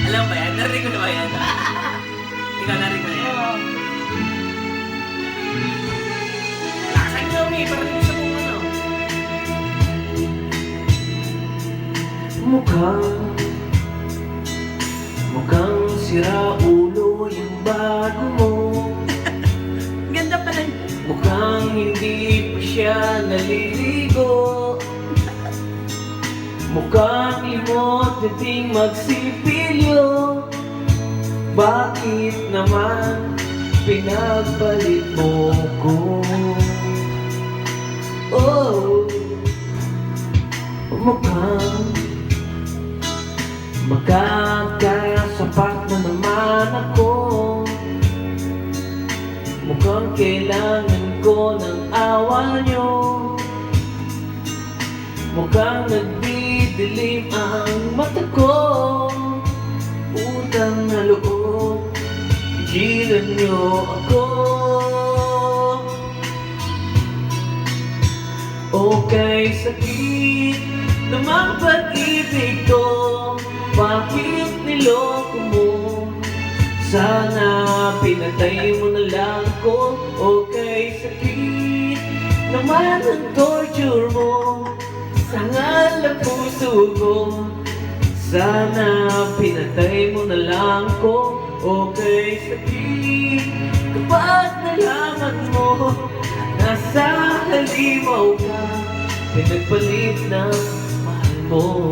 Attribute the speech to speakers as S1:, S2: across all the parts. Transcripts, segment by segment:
S1: Alam ba yan? Narinig ko na ba yan? Ikaw narinig mo na yan? Lakasan nyo, may parating sa kung ano.
S2: Mukhang sira ulo yung bago mo.
S1: Ganda pa lang.
S2: Mukhang hindi pa siya naliligo. Mukhang imot na ding magsipilyo. Bakit naman pinagpalit mo ko? Oh, mukhang magkakasapat na naman ako. Mukhang kailangan ko ng awa nyo. Mukhang nagdidilim ang mata ko. Utang na loob, pigilan nyo ako. Okay, sakit namang pag-ibig ko. Bakit niloko mo? Sana pinatay mo na lang ko. Okay, sakit naman ang torture mo. Sangal ang puso ko. Sana pinatay mo na lang ko. Okay, sakit kapag nalaman mo nasa halimaw ka, pinagpalit ng mahal mo.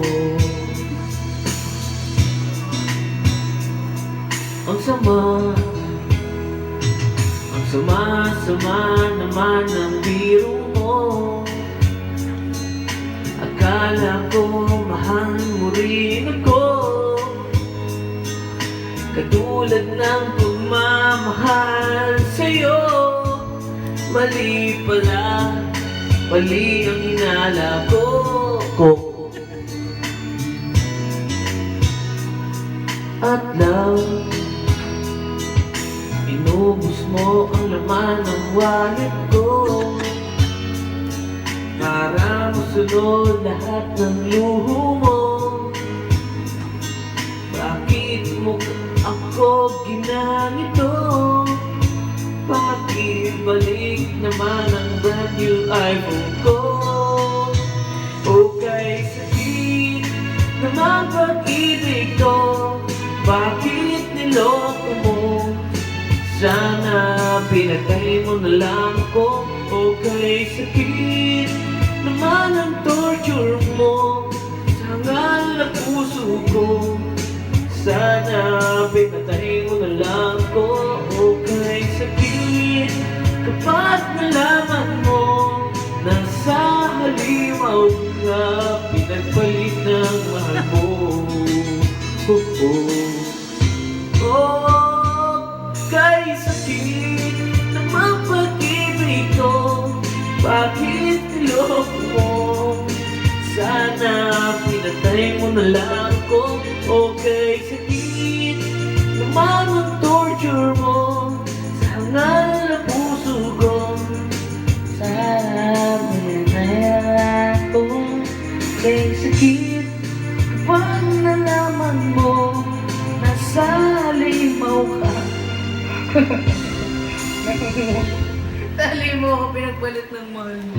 S2: Ang sama naman ng biro mo. Akala ko mahal mo rin ako, katulad ng pagmamahal sa'yo. Mali pala, mali ang hinala ko. At lang inubos mo ang laman ng wallet ko para masunod lahat ng luho mo. Bakit mo ako ginanito? Bakit balik naman ang brand new iPhone ko? Okay, sakit naman pag-ibig ko. Bakit niloko mo? Sana pinatay mo na lang ko. Okay, sakit naman ang torture mo. Sangal na puso ko. Sana pinatay mo na lang ko. Okay, sakit kapag nalaman mo nasa halimaw ka, pinagpalit ng mahal mo. Okay, sakit namang pag-ibig ko. Bakit niloko mo? Sana pinatay mo na lang ko. Okay, sakit naman ang torture mo. Sangal na puso ko. Sana pinatay na lang ko. Okay, sakit kapag nalaman mo nasa halimaw ka.
S1: Tali mo ako pinagpalit ng mahal mo.